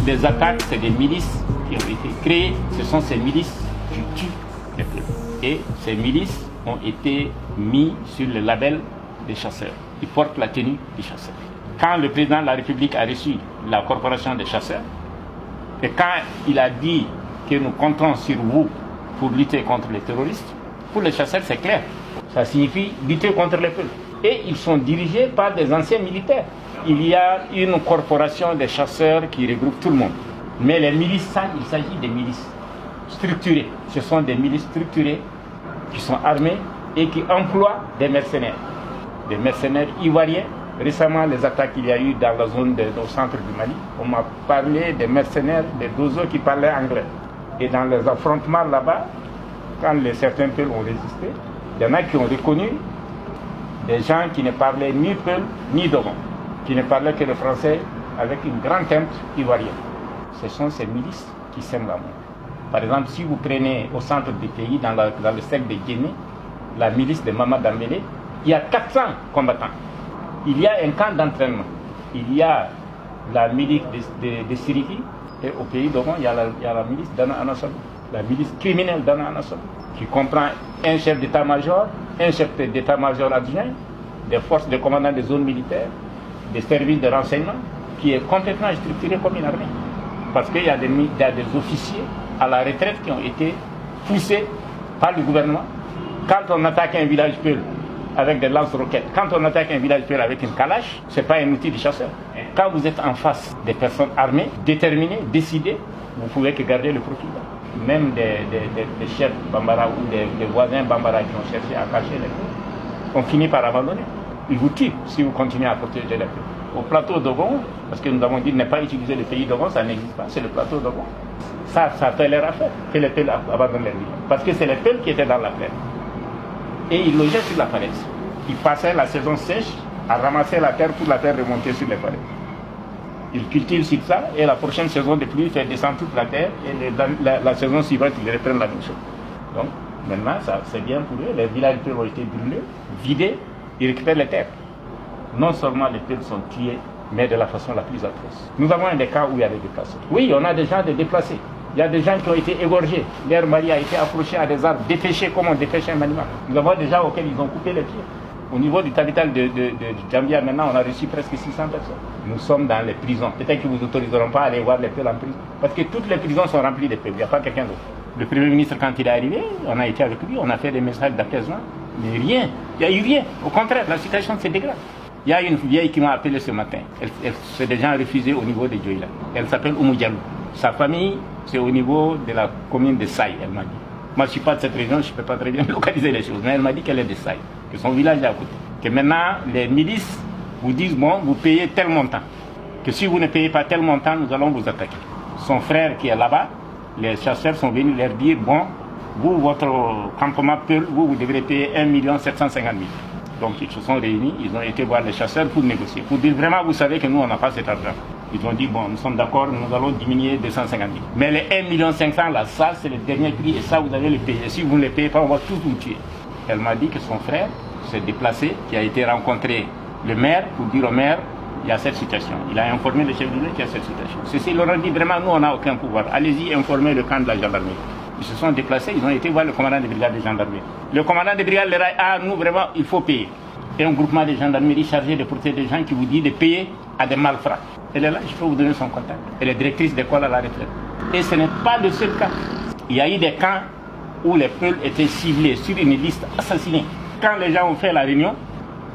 des attaques, c'est des milices qui ont été créées. Ce sont ces milices qui tuent les peuples. Et ces milices ont été mis sur le label des chasseurs. Ils portent la tenue des chasseurs. Quand le président de la République a reçu la corporation des chasseurs, et quand il a dit que nous comptons sur vous pour lutter contre les terroristes, pour les chasseurs c'est clair. Ça signifie lutter contre les peuples. Et ils sont dirigés par des anciens militaires. Il y a une corporation des chasseurs qui regroupe tout le monde. Mais les milices, ça, il s'agit des milices structurées. Ce sont des milices structurées qui sont armées et qui emploient des mercenaires ivoiriens. Récemment, les attaques qu'il y a eu dans la zone au centre du Mali, on m'a parlé des mercenaires, des Dozo qui parlaient anglais. Et dans les affrontements là-bas, quand certains peuples ont résisté, il y en a qui ont reconnu des gens qui ne parlaient ni Peul ni Dogon, qui ne parlaient que le français avec une grande teinte ivoirienne. Ce sont ces milices qui sèment la mort. Par exemple, si vous prenez au centre du pays, dans le cercle de Guinée, la milice de Mama Dambélé, il y a 400 combattants. Il y a un camp d'entraînement. Il y a la milice de Siriki, et au pays d'Ogon, il y a la milice d'Ana Anassol, la milice criminelle d'Ana Anassol, qui comprend un chef d'état-major, un chef d'état-major adjoint, des forces de commandement des zones militaires, des services de renseignement, qui est complètement structuré comme une armée. Parce qu'il y a des officiers à la retraite qui ont été poussés par le gouvernement. Quand on attaque un village peul avec des lance-roquettes, quand on attaque un village peul avec une calache, ce n'est pas un outil de chasseur. Quand vous êtes en face des personnes armées, déterminées, décidées, vous ne pouvez que garder le profil. Même des chefs Bambara ou des voisins Bambara qui ont cherché à cacher les peuples ont fini par abandonner. Ils vous tuent si vous continuez à protéger les peuples. Au plateau d'Ogon, parce que nous avons dit ne pas utiliser le pays d'Ogon, ça n'existe pas, c'est le plateau d'Ogon. Ça fait leur affaire que les peuples abandonnent leur vie. Parce que c'est les peuples qui étaient dans la plaine. Et ils logeaient sur la falaise. Ils passaient la saison sèche à ramasser la terre pour la terre remonter sur les falaises. Ils cultivent sur ça et la prochaine saison de pluie fait descendre toute la terre et la saison suivante ils reprennent la même chose. Donc maintenant c'est bien pour eux, les villages ont été brûlés, vidés, ils récupèrent les terres. Non seulement les peuples sont tués, mais de la façon la plus atroce. Nous avons des cas où il y avait des casseaux. Oui, on a des gens déplacés. Il y a des gens qui ont été égorgés. Leur mari a été accroché à des arbres, dépêché comme on dépêche un animal. Nous avons des gens auxquels ils ont coupé les pieds. Au niveau du capital de Djambia, maintenant, on a reçu presque 600 personnes. Nous sommes dans les prisons. Peut-être qu'ils ne vous autoriseront pas à aller voir les peuples en prison. Parce que toutes les prisons sont remplies de peuples. Il n'y a pas quelqu'un d'autre. Le Premier ministre, quand il est arrivé, on a été avec lui, on a fait des messages d'apaisement. Mais rien. Il n'y a eu rien. Au contraire, la situation se dégrade. Il y a une vieille qui m'a appelé ce matin. C'est des gens refusés au niveau de Djoïla. Elle s'appelle Oumou Diallo. Sa famille, c'est au niveau de la commune de Saï, elle m'a dit. Moi, je ne suis pas de cette région, je ne peux pas très bien localiser les choses. Mais elle m'a dit qu'elle est de Saï, que son village est à côté. Que maintenant, les milices vous disent, bon, vous payez tel montant. Que si vous ne payez pas tel montant, nous allons vous attaquer. Son frère qui est là-bas, les chasseurs sont venus leur dire, bon, vous, votre campement Peul, vous devrez payer 1 750 000. Donc ils se sont réunis, ils ont été voir les chasseurs pour négocier. Pour dire vraiment, vous savez que nous, on n'a pas cet argent. Ils ont dit, bon, nous sommes d'accord, nous allons diminuer 250 000. Mais les 1 500 000, là, ça, c'est le dernier prix et ça, vous allez le payer. Si vous ne le payez pas, on va tous vous tuer. Elle m'a dit que son frère s'est déplacé, qui a été rencontrer le maire pour dire au maire, il y a cette situation. Il a informé le chef de l'île qu'il y a cette situation. Ceci, ils leur ont dit, vraiment, nous, on n'a aucun pouvoir. Allez-y, informez le camp de la gendarmerie. Ils se sont déplacés, ils ont été voir le commandant de brigade de gendarmerie. Le commandant de brigade leur a dit, ah, nous, vraiment, il faut payer. Et un groupement de gendarmerie chargé de protéger des gens qui vous dit de payer à des malfrats. Elle est là, je peux vous donner son contact. Elle est directrice d'école à la retraite. Et ce n'est pas le seul cas. Il y a eu des camps où les peuples étaient ciblés sur une liste assassinée. Quand les gens ont fait la réunion,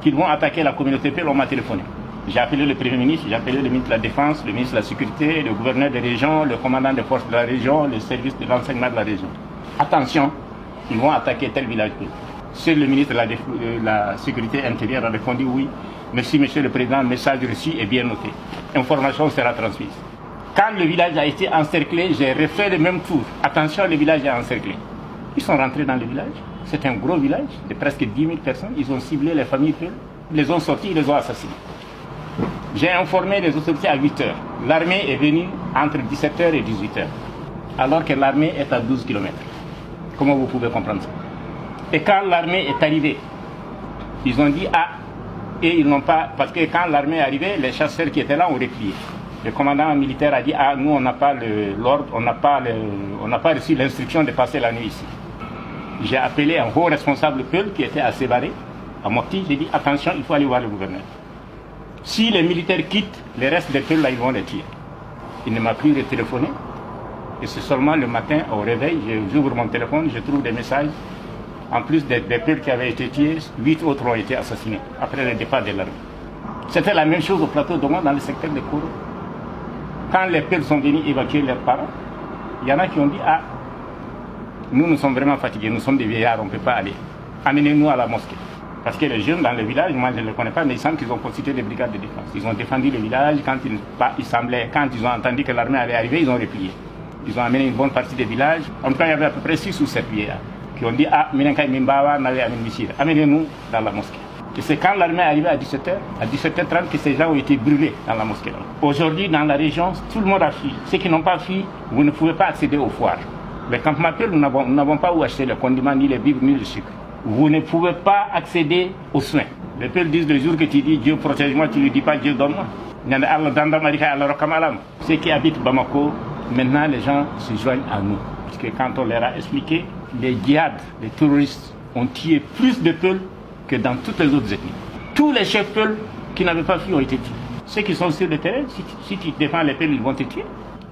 qu'ils vont attaquer la communauté peul, on m'a téléphoné. J'ai appelé le Premier ministre, j'ai appelé le ministre de la Défense, le ministre de la Sécurité, le gouverneur de région, le commandant des forces de la région, le service de renseignement de la région. Attention, ils vont attaquer tel village peul. Seul le ministre de la Sécurité intérieure a répondu oui. Merci, monsieur le président, message reçu et bien noté. Information sera transmise. Quand le village a été encerclé, j'ai refait le même tour. Attention, le village est encerclé. Ils sont rentrés dans le village. C'est un gros village de presque 10 000 personnes. Ils ont ciblé les familles peul, les ont sortis, ils les ont assassinés. J'ai informé les autorités à 8 h. L'armée est venue entre 17 h et 18 h. Alors que l'armée est à 12 km. Comment vous pouvez comprendre ça? Et quand l'armée est arrivée, ils ont dit ah, et ils n'ont pas, parce que quand l'armée est arrivée, les chasseurs qui étaient là ont replié. Le commandant militaire a dit, ah, nous, on n'a pas l'ordre, on n'a pas reçu l'instruction de passer la nuit ici. J'ai appelé un haut responsable Peul qui était à Sébaré, à Mopti. J'ai dit, attention, il faut aller voir le gouverneur. Si les militaires quittent, les restes des Peul, là, ils vont les tuer. Il ne m'a plus retéléphoné. Et c'est seulement le matin, au réveil, j'ouvre mon téléphone, je trouve des messages. En plus des Peuls qui avaient été tués, 8 autres ont été assassinés après le départ de l'armée. C'était la même chose au plateau de Mont, dans le secteur de Kourou. Quand les Peuls sont venus évacuer leurs parents, il y en a qui ont dit, ah, nous sommes vraiment fatigués, nous sommes des vieillards, on ne peut pas aller. Amenez-nous à la mosquée. Parce que les jeunes dans le village, moi je ne les connais pas, mais il semble qu'ils ont constitué des brigades de défense. Ils ont défendu le village, quand ils ont entendu que l'armée allait arriver, ils ont replié. Ils ont amené une bonne partie des villages. En tout cas, il y avait à peu près 6 ou 7 vieillards qui ont dit, ah, amenez-nous dans la mosquée. Et c'est quand l'armée est arrivée à 17h, à 17h30 que ces gens ont été brûlés dans la mosquée. Aujourd'hui, dans la région, tout le monde a fui. Ceux qui n'ont pas fui, vous ne pouvez pas accéder aux foires. Les campements Peul, nous n'avons pas où acheter les condiments, ni les vivres, ni le sucre. Vous ne pouvez pas accéder aux soins. Les Peuls disent le jour que tu dis Dieu protège-moi, tu ne dis pas Dieu donne-moi. Ceux qui habitent Bamako, maintenant les gens se joignent à nous. Parce que quand on leur a expliqué, les djihad, les terroristes ont tué plus de Peuls que dans toutes les autres ethnies. Tous les chefs Peuls qui n'avaient pas fui ont été tués. Ceux qui sont sur le terrain, si tu défends les Peuls, ils vont te tuer.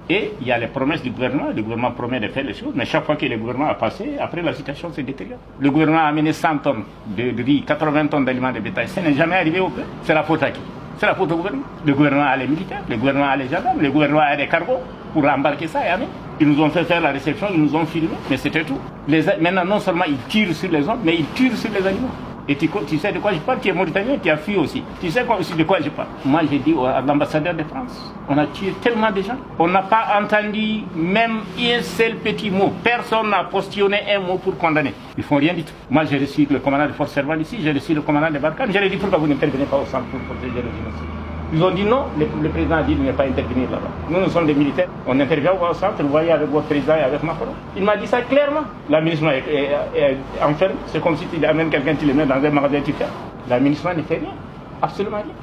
Et il y a les promesses du gouvernement. Le gouvernement promet de faire les choses, mais chaque fois que le gouvernement a passé, après la situation se détériore. Le gouvernement a amené 100 tonnes de riz, 80 tonnes d'aliments de bétail. Ça n'est jamais arrivé au peuple. C'est la faute à qui? C'est la faute au gouvernement. Le gouvernement a les militaires, le gouvernement a les gendarmes, le gouvernement a des cargos pour embarquer ça et amener. Ils nous ont fait faire la réception, ils nous ont filmé, mais c'était tout. Maintenant, non seulement ils tirent sur les hommes, mais ils tirent sur les animaux. Et tu sais de quoi je parle, tu es mauritanien, tu as fui aussi. Tu sais aussi de quoi je parle. Moi, j'ai dit à l'ambassadeur de France, on a tué tellement de gens. On n'a pas entendu même un seul petit mot. Personne n'a postillonné un mot pour condamner. Ils font rien du tout. Moi, j'ai reçu le commandant de force servante ici, j'ai reçu le commandant de Barkhane. Je lui ai dit pourquoi vous n'intervenez pas au centre pour protéger les innocents. Ils ont dit non, le président a dit de ne pas intervenir là-bas. Nous sommes des militaires, on intervient au centre, vous voyez avec votre président et avec Macron. Il m'a dit ça clairement. L'administration est enfermée, c'est comme si tu amènes quelqu'un, tu le mets dans un magasin, tu fermes. L'administration ne fait rien, absolument rien.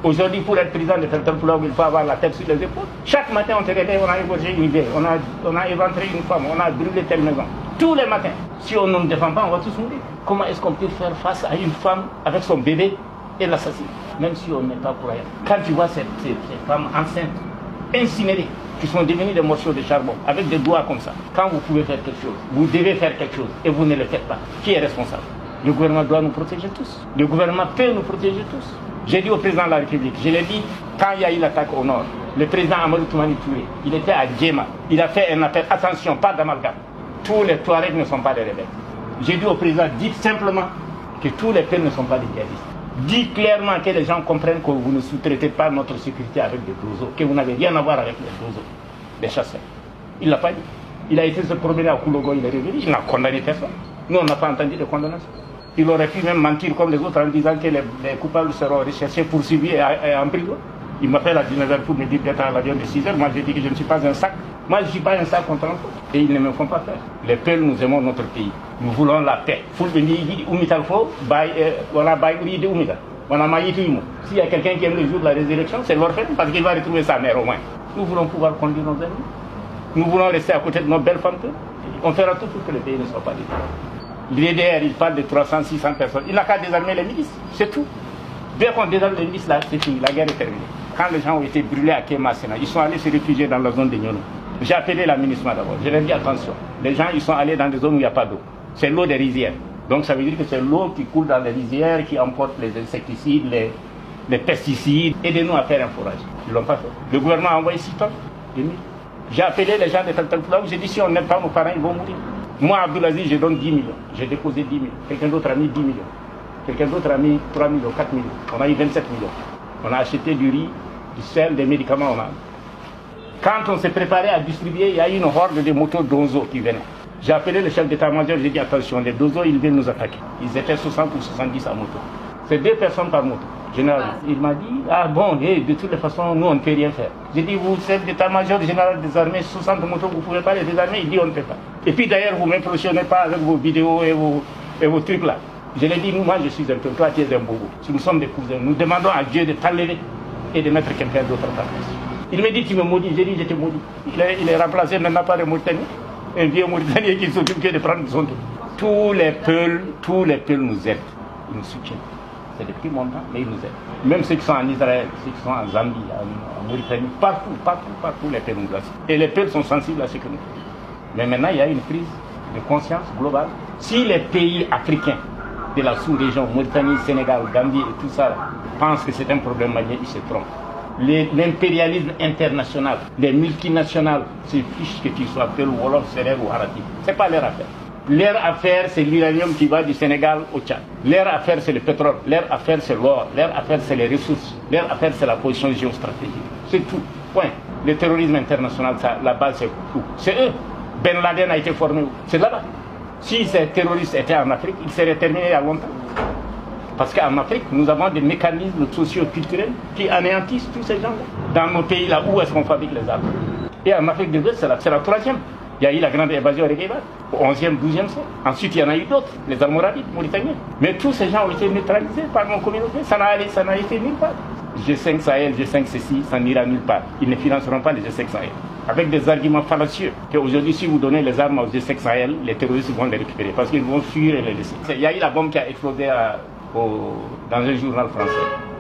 Aujourd'hui, pour être président de Felton Poulog, il faut avoir la tête sur les épaules. Chaque matin, on te réveille, on a égorgé une vieille, on a éventré une femme, on a brûlé telle maison. Tous les matins. Si on ne nous défend pas, on va tous mourir. Comment est-ce qu'on peut faire face à une femme avec son bébé et l'assassiner, même si on n'est pas croyant? Quand tu vois ces femmes enceintes, incinérées, qui sont devenues des morceaux de charbon, avec des doigts comme ça, quand vous pouvez faire quelque chose, vous devez faire quelque chose, et vous ne le faites pas, qui est responsable? Le gouvernement doit nous protéger tous. Le gouvernement peut nous protéger tous. J'ai dit au président de la République, je l'ai dit quand il y a eu l'attaque au nord, le président Amadou Toumani Touré, il était à Djema, il a fait un appel, attention, pas d'amalgame. Tous les Touaregs ne sont pas des rebelles. J'ai dit au président, dites simplement que tous les Peuls ne sont pas des djihadistes. Dites clairement que les gens comprennent que vous ne sous-traitez pas notre sécurité avec des dozos, que vous n'avez rien à voir avec les dozos, des chasseurs. Il ne l'a pas dit. Il a été se promener à Koulogo, il est revenu, il n'a condamné personne. Nous, on n'a pas entendu de condamnation. Il aurait pu même mentir comme les autres en disant que les coupables seront recherchés, poursuivis et en prison. Il m'appelle à 19h pour me dire d'être à l'avion de 6h. Moi, j'ai dit que je ne suis pas un sac. Moi, je ne suis pas un sac contre l'emploi. Et ils ne me font pas faire. Les Peuls, nous aimons notre pays. Nous voulons la paix. S'il y a quelqu'un qui aime le jour de la résurrection, c'est l'orphelin, parce qu'il va retrouver sa mère au moins. Nous voulons pouvoir conduire nos ennemis. Nous voulons rester à côté de nos belles femmes. On fera tout pour que le pays ne soit pas détruit. L'IDR, il parle de 300, 600 personnes. Il n'a qu'à désarmer les milices, c'est tout. Dès qu'on désarme les milices, là, c'est fini, la guerre est terminée. Quand les gens ont été brûlés à Kemasena, ils sont allés se réfugier dans la zone de Nyono. J'ai appelé l'administration d'abord, je leur ai dit attention, les gens ils sont allés dans des zones où il n'y a pas d'eau. C'est l'eau des rizières. Donc ça veut dire que c'est l'eau qui coule dans les rizières, qui emporte les insecticides, les pesticides. Aidez-nous à faire un forage. Ils ne l'ont pas fait. Le gouvernement a envoyé 6 tonnes de mille. J'ai appelé les gens de Felton Poulog, j'ai dit si on n'aide pas nos parents, ils vont mourir. Moi, Abdoulaziz, je donne 10 millions. J'ai déposé 10 millions. Quelqu'un d'autre a mis 10 millions. Quelqu'un d'autre a mis 3 millions, 4 millions. On a eu 27 millions. On a acheté du riz, du sel, des médicaments. Quand on s'est préparé à distribuer, il y a eu une horde de motos d'Ozo qui venaient. J'ai appelé le chef d'état-major, j'ai dit attention, les Dozo, ils viennent nous attaquer. Ils étaient 60 ou 70 à moto. C'est 2 personnes par moto. Général, il m'a dit, ah bon, de toutes les façons, nous on ne peut rien faire. J'ai dit, vous, chef d'état-major général des armées, 60 motos, vous ne pouvez pas les désarmer. Il dit, on ne peut pas. Et puis d'ailleurs, vous ne m'impressionnez pas avec vos vidéos et vos trucs là. Je l'ai dit, moi je suis un peu, toi tu es un bobo. Si nous sommes des cousins, nous demandons à Dieu de t'enlever. et de mettre quelqu'un d'autre à ta place. Il me dit, tu me maudis. J'ai dit, je te maudis. Il est remplacé maintenant par un Mauritanien. Un vieux Mauritanien qui s'occupe que de prendre son tour. Tous les peuples nous aident. Ils nous soutiennent. C'est depuis longtemps, mais ils nous aident. Même ceux qui sont en Israël, ceux qui sont en Zambie, en Mauritanie, partout, les peuples nous assistent. Et les peuples sont sensibles à ce que nous faisons. Mais maintenant, il y a une prise de conscience globale. Si les pays africains de la sous-région, Mauritanie, Sénégal, Gambie et tout ça, pensent que c'est un problème malien, ils se trompent. L'impérialisme international, les multinationales se fichent que tu sois Peul, Wolof, Sérère ou Harati. Ce n'est pas leur affaire. Leur affaire, c'est l'uranium qui va du Sénégal au Tchad. Leur affaire, c'est le pétrole. Leur affaire, c'est l'or. Leur affaire, c'est les ressources. Leur affaire, c'est la position géostratégique. C'est tout. Point. Le terrorisme international, ça, la base, c'est tout. C'est eux. Ben Laden a été formé où? C'est là-bas. Si ces terroristes étaient en Afrique, ils seraient terminés il y a longtemps. Parce qu'en Afrique, nous avons des mécanismes socio-culturels qui anéantissent tous ces gens-là. Dans nos pays, là, où est-ce qu'on fabrique les armes? Et en Afrique de l'Ouest, c'est la troisième. Il y a eu la grande évasion Réguéba, au 11e, 12e siècle. Ensuite, il y en a eu d'autres, les Almoravides, Mauritaniens. Mais tous ces gens ont été neutralisés par nos communautés. Ça n'a été nulle part. G5 Sahel, G5 ceci, ça n'ira nulle part. Ils ne financeront pas les G5 Sahel. Avec des arguments fallacieux. Qu'aujourd'hui, si vous donnez les armes aux G5 Sahel, les terroristes vont les récupérer parce qu'ils vont fuir et les laisser. Il y a eu la bombe qui a explosé dans un journal français.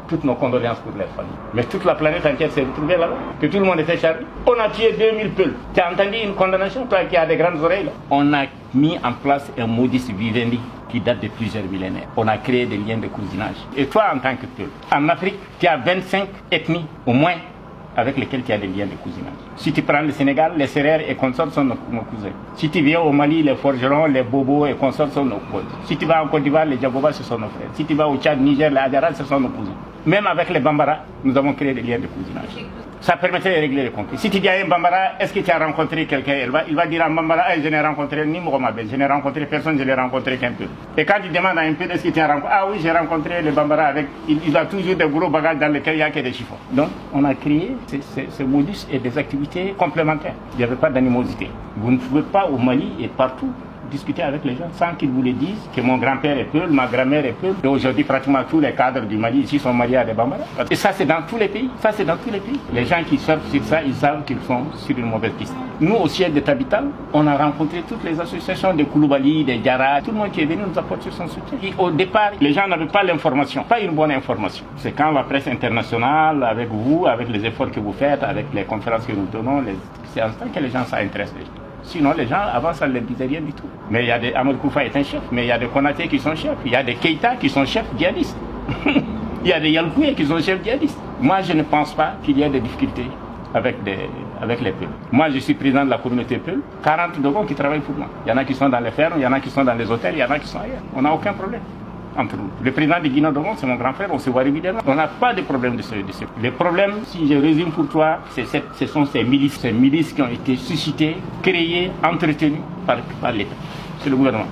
Toutes nos condoléances pour les familles. Mais toute la planète entière s'est retrouvée là-bas. Que tout le monde était chargé. On a tué 2000 peuples. Tu as entendu une condamnation, toi qui as des grandes oreilles là? On a mis en place un modus vivendi qui date de plusieurs millénaires. On a créé des liens de cousinage. Et toi, en tant que peuple, en Afrique, tu as 25 ethnies au moins avec lesquelles tu as des liens de cousinage. Si tu prends le Sénégal, les Sérères et consorts sont nos cousins. Si tu viens au Mali, les Forgerons, les Bobos et consorts sont nos cousins. Si tu vas en Côte d'Ivoire, les Djagobas, ce sont nos frères. Si tu vas au Tchad, Niger, les Adjaras, ce sont nos cousins. Même avec les Bambara, nous avons créé des liens de cousinage. Ça permettrait de régler les conflits. Si tu dis à un Bambara, est-ce que tu as rencontré quelqu'un? Il va dire à un Bambara, je n'ai rencontré ni Mouromabel, je n'ai rencontré personne, je n'ai rencontré qu'un peu. Et quand tu demandes à un peu, est-ce que tu as rencontré? Ah oui, j'ai rencontré les Bambara avec. Il a toujours des gros bagages dans lesquels il n'y a que des chiffons. Donc, on a créé ce modus et des activités complémentaires. Il n'y avait pas d'animosité. Vous ne pouvez pas au Mali et partout discuter avec les gens sans qu'ils vous le disent que mon grand-père est Peul, ma grand-mère est Peul. Et aujourd'hui, pratiquement tous les cadres du Mali ici sont mariés à des Bambara. Et ça, c'est dans tous les pays. Ça, c'est dans tous les pays. Les gens qui surfent sur ça, ils savent qu'ils sont sur une mauvaise piste. Nous, au siège de Tabital, on a rencontré toutes les associations de Koulibaly, des Diarra. Tout le monde qui est venu nous apporter son soutien. Et au départ, les gens n'avaient pas l'information, pas une bonne information. C'est quand la presse internationale, avec vous, avec les efforts que vous faites, avec les conférences que nous donnons, c'est en ce temps que les gens s'intéressent. Sinon, les gens, avant, ça ne les disait rien du tout. Mais il y a des Amadou Koufa est un chef, mais il y a des Konaté qui sont chefs, il y a des Keïta qui sont chefs djihadistes. Il y a des Yalkoué qui sont chefs djihadistes. Moi, je ne pense pas qu'il y ait des difficultés avec les peuples. Moi, je suis président de la communauté Peul, 40 Dogons qui travaillent pour moi. Il y en a qui sont dans les fermes, il y en a qui sont dans les hôtels, il y en a qui sont ailleurs. On n'a aucun problème entre nous. Le président de Guinée-Dogon, c'est mon grand frère, on se voit régulièrement. On n'a pas de problème de ce. Le problème, si je résume pour toi, ce sont ces milices qui ont été suscitées, créées, entretenues par l'État. C'est le gouvernement.